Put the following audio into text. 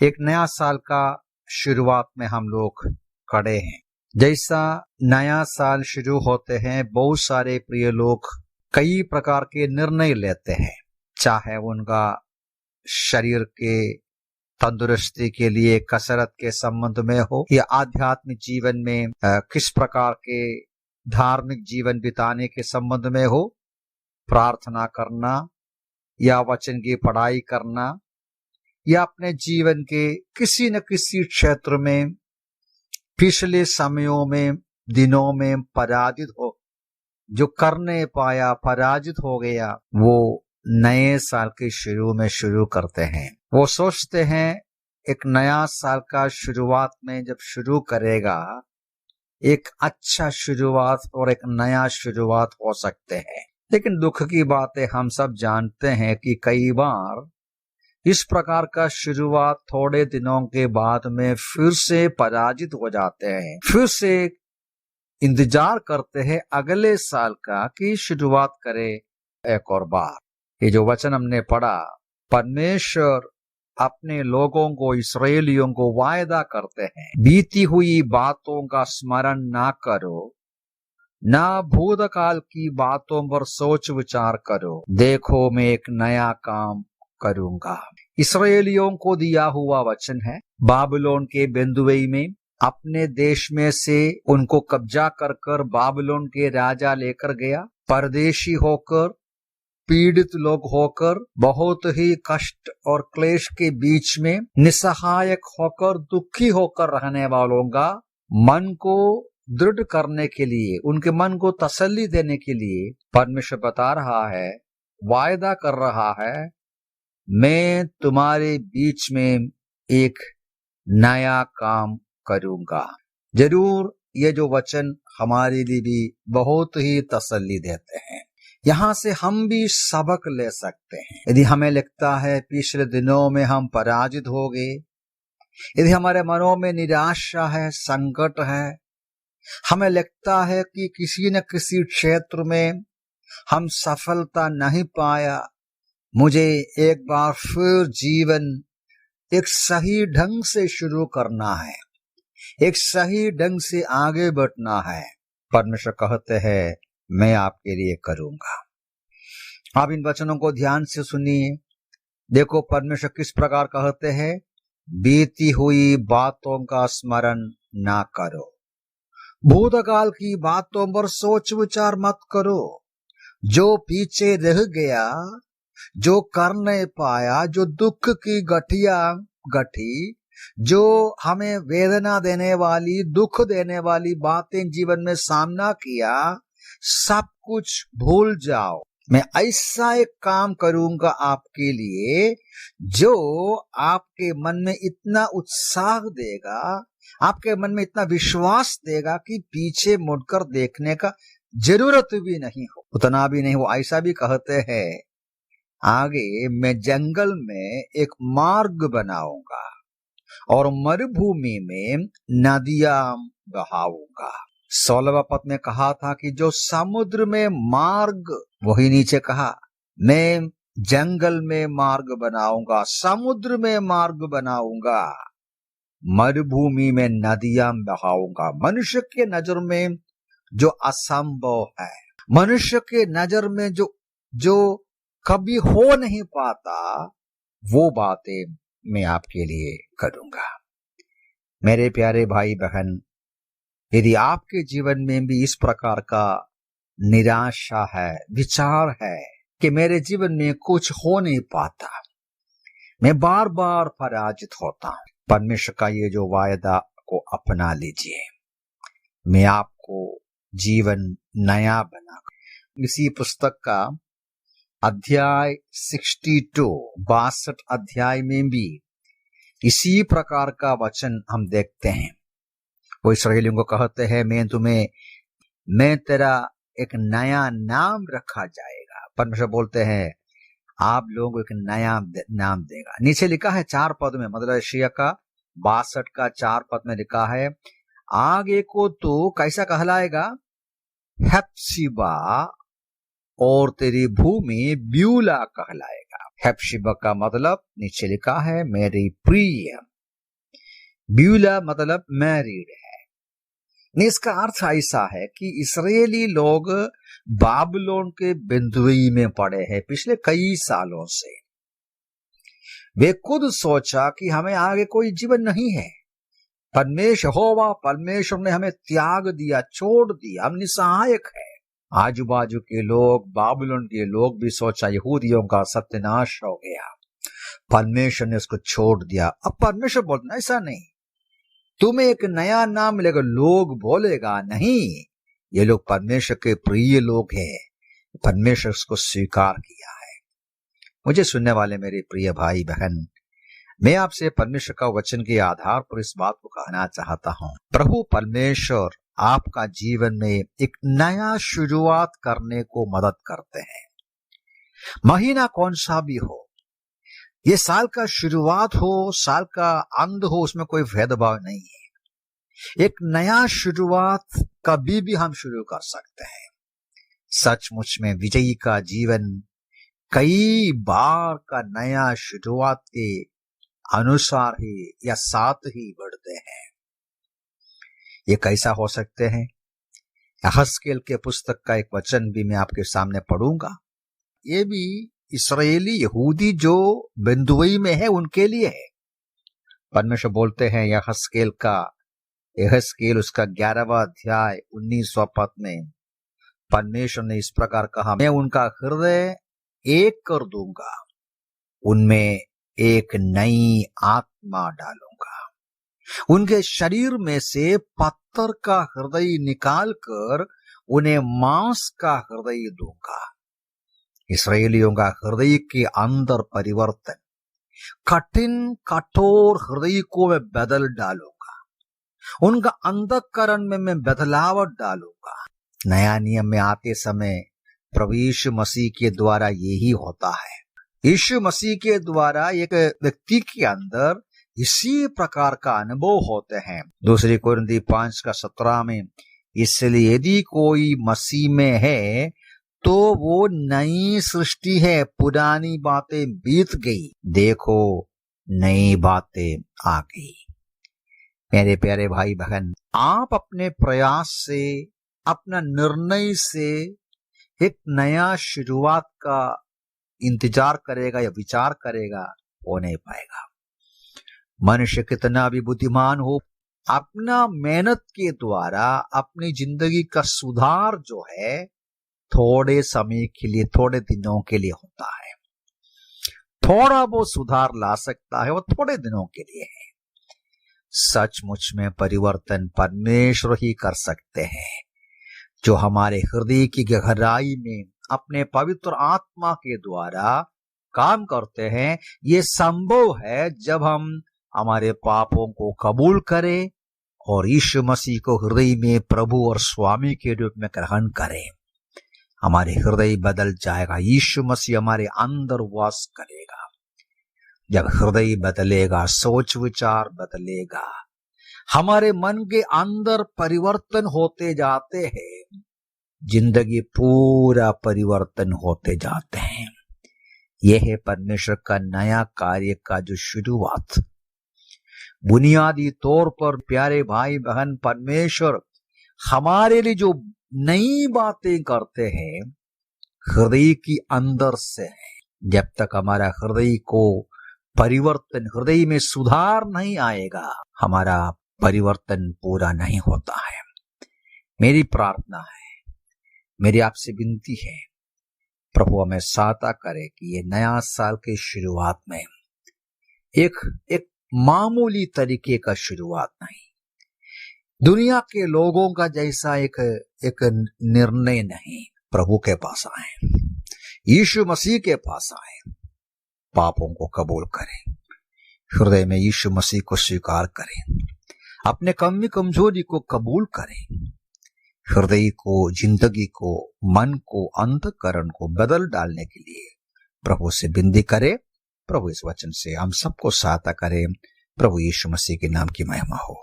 एक नया साल का शुरुआत में हम लोग खड़े हैं। जैसा नया साल शुरू होते हैं, बहुत सारे प्रिय लोग कई प्रकार के निर्णय लेते हैं, चाहे उनका शरीर के तंदुरुस्ती के लिए कसरत के संबंध में हो या आध्यात्मिक जीवन में किस प्रकार के धार्मिक जीवन बिताने के संबंध में हो, प्रार्थना करना या वचन की पढ़ाई करना या अपने जीवन के किसी न किसी क्षेत्र में पिछले समयों में दिनों में पराजित हो, जो करने पाया पराजित हो गया, वो नए साल के शुरू में शुरू करते हैं। वो सोचते हैं एक नया साल का शुरुआत में जब शुरू करेगा, एक अच्छा शुरुआत और एक नया शुरुआत हो सकते हैं। लेकिन दुख की बात है, हम सब जानते हैं कि कई बार इस प्रकार का शुरुआत थोड़े दिनों के बाद में फिर से पराजित हो जाते हैं। फिर से इंतजार करते हैं अगले साल का कि शुरुआत करे एक और बार। ये जो वचन हमने पढ़ा, परमेश्वर अपने लोगों को, इस्राएलियों को वायदा करते हैं, बीती हुई बातों का स्मरण ना करो, ना भूतकाल की बातों पर सोच विचार करो, देखो मैं एक नया काम करूंगा। इस्राएलियों को दिया हुआ वचन है। बाबिलोन के बंधुआई में अपने देश में से उनको कब्जा कर कर बाबिलोन के राजा लेकर गया। परदेशी होकर, पीड़ित लोग होकर, बहुत ही कष्ट और क्लेश के बीच में निसहायक होकर, दुखी होकर रहने वालों का मन को दृढ़ करने के लिए, उनके मन को तसल्ली देने के लिए परमेश्वर बता रहा है, वायदा कर रहा है, मैं तुम्हारे बीच में एक नया काम करूंगा। जरूर ये जो वचन हमारे लिए भी बहुत ही तसल्ली देते हैं। यहाँ से हम भी सबक ले सकते हैं। यदि हमें लगता है पिछले दिनों में हम पराजित हो गए, यदि हमारे मनों में निराशा है, संकट है, हमें लगता है कि किसी न किसी क्षेत्र में हम सफलता नहीं पाया, मुझे एक बार फिर जीवन एक सही ढंग से शुरू करना है, एक सही ढंग से आगे बढ़ना है। परमेश्वर कहते हैं मैं आपके लिए करूंगा। आप इन वचनों को ध्यान से सुनिए। देखो परमेश्वर किस प्रकार कहते हैं, बीती हुई बातों का स्मरण ना करो, भूतकाल की बातों पर सोच विचार मत करो। जो पीछे रह गया, जो कर नहीं पाया, जो दुख की गठिया गठी, जो हमें वेदना देने वाली, दुख देने वाली बातें जीवन में सामना किया, सब कुछ भूल जाओ। मैं ऐसा एक काम करूंगा आपके लिए जो आपके मन में इतना उत्साह देगा, आपके मन में इतना विश्वास देगा कि पीछे मुड़कर देखने का जरूरत भी नहीं हो, उतना भी नहीं हो। ऐसा भी कहते हैं, आगे मैं जंगल में एक मार्ग बनाऊंगा और मरुभूमि में नदियां बहाऊंगा। 16वां पद में कहा था कि जो समुद्र में मार्ग, वही नीचे कहा मैं जंगल में मार्ग बनाऊंगा, समुद्र में मार्ग बनाऊंगा, मरुभूमि में नदियां बहाऊंगा। मनुष्य के नजर में जो असंभव है, मनुष्य के नजर में जो कभी हो नहीं पाता, वो बातें मैं आपके लिए करूंगा। मेरे प्यारे भाई बहन, यदि आपके जीवन में भी इस प्रकार का निराशा है, विचार है कि मेरे जीवन में कुछ हो नहीं पाता, मैं बार बार पराजित होता हूं, परमेश्वर का ये जो वायदा को अपना लीजिए, मैं आपको जीवन नया बना। इसी पुस्तक का अध्याय 62 अध्याय में भी इसी प्रकार का वचन हम देखते हैं। वो इस्राएलियों को कहते हैं, मैं तेरा एक नया नाम रखा जाएगा। परमेश्वर बोलते हैं आप लोगों को एक नया नाम देगा। नीचे लिखा है 4 पद में, मतलब एशिया का 62 का 4 पद में लिखा है, आगे को तो कैसा कहलाएगा, हेप्सिबा, और तेरी भूमि ब्यूला कहलाएगा। हेप्शिबा का मतलब नीचे लिखा है मेरी प्रिय, ब्यूला मतलब मैरिड है। इसका अर्थ ऐसा है कि इस्राएली लोग बाबिलोन के बंधुई में पड़े हैं पिछले कई सालों से। वे खुद सोचा कि हमें आगे कोई जीवन नहीं है, परमेश्वर ने हमें त्याग दिया, छोड़ दिया, हम निसहायक है। आजू बाजू के लोग, बाबिलोन के लोग भी सोचा यहूदियों का सत्यानाश हो गया, परमेश्वर ने उसको छोड़ दिया। अब परमेश्वर बोलता ऐसा नहीं, तुम्हें एक नया नाम मिलेगा। लोग बोलेगा नहीं, ये लोग परमेश्वर के प्रिय लोग हैं, परमेश्वर उसको स्वीकार किया है। मुझे सुनने वाले मेरे प्रिय भाई बहन, मैं आपसे परमेश्वर का वचन के आधार पर इस बात को कहना चाहता हूं, प्रभु परमेश्वर आपका जीवन में एक नया शुरुआत करने को मदद करते हैं। महीना कौन सा भी हो, ये साल का शुरुआत हो, साल का अंत हो, उसमें कोई भेदभाव नहीं है। एक नया शुरुआत कभी भी हम शुरू कर सकते हैं। सचमुच में विजयी का जीवन कई बार का नया शुरुआत के अनुसार ही या साथ ही बढ़ते हैं। ये कैसा हो सकते हैं? यहस्केल के पुस्तक का एक वचन भी मैं आपके सामने पढ़ूंगा। ये भी इस्राएली यहूदी जो बंधुई में है उनके लिए है। परमेश्वर बोलते हैं यहस्केल उसका 11वां अध्याय 19वां पद में परमेश्वर ने इस प्रकार कहा, मैं उनका हृदय एक कर दूंगा, उनमें एक नई आत्मा डालूंगा, उनके शरीर में से पत्थर का हृदय निकालकर उन्हें मांस का हृदय दूंगा। इस्राएलियों का हृदय के अंदर परिवर्तन, कठिन कठोर हृदय को मैं बदल डालूंगा, उनका अंतःकरण में मैं बदलावट डालूंगा। नया नियम में आते समय प्रभु यीशु मसीह के द्वारा यही होता है। यीशु मसीह के द्वारा एक व्यक्ति के अंदर इसी प्रकार का अनुभव होते हैं। 2 कोरिन्थी 5:17 में, इसलिए यदि कोई मसीह में है तो वो नई सृष्टि है, पुरानी बातें बीत गई, देखो नई बातें आ गई। मेरे प्यारे भाई बहन, आप अपने प्रयास से, अपना निर्णय से एक नया शुरुआत का इंतजार करेगा या विचार करेगा, हो नहीं पाएगा। मनुष्य कितना भी बुद्धिमान हो, अपना मेहनत के द्वारा अपनी जिंदगी का सुधार जो है थोड़े समय के लिए, थोड़े दिनों के लिए होता है। थोड़ा वो सुधार ला सकता है, वो थोड़े दिनों के लिए है। सचमुच में परिवर्तन परमेश्वर ही कर सकते हैं, जो हमारे हृदय की गहराई में अपने पवित्र आत्मा के द्वारा काम करते हैं। ये संभव है जब हम हमारे पापों को कबूल करें और यीशु मसीह को हृदय में प्रभु और स्वामी के रूप में ग्रहण करें। हमारे हृदय बदल जाएगा, यीशु मसीह हमारे अंदर वास करेगा। जब हृदय बदलेगा, सोच विचार बदलेगा, हमारे मन के अंदर परिवर्तन होते जाते हैं, जिंदगी पूरा परिवर्तन होते जाते हैं। यह है परमेश्वर का नया कार्य का जो शुरुआत। बुनियादी तौर पर प्यारे भाई बहन, परमेश्वर हमारे लिए जो नई बातें करते हैं हृदय की अंदर से है। जब तक हमारा हृदय को परिवर्तन, हृदय में सुधार नहीं आएगा, हमारा परिवर्तन पूरा नहीं होता है। मेरी प्रार्थना है, मेरी आपसे विनती है, प्रभु हमें सहायता करे कि ये नया साल के शुरुआत में एक मामूली तरीके का शुरुआत नहीं, दुनिया के लोगों का जैसा एक निर्णय नहीं, प्रभु के पास आए, यीशु मसीह के पास आए, पापों को कबूल करें, हृदय में यीशु मसीह को स्वीकार करें, अपने कमी कमजोरी को कबूल करें, हृदय को, जिंदगी को, मन को, अंतःकरण को बदल डालने के लिए प्रभु से विनती करें। प्रभु इस वचन से हम सबको सहायता करें। प्रभु यीशु मसीह के नाम की महिमा हो।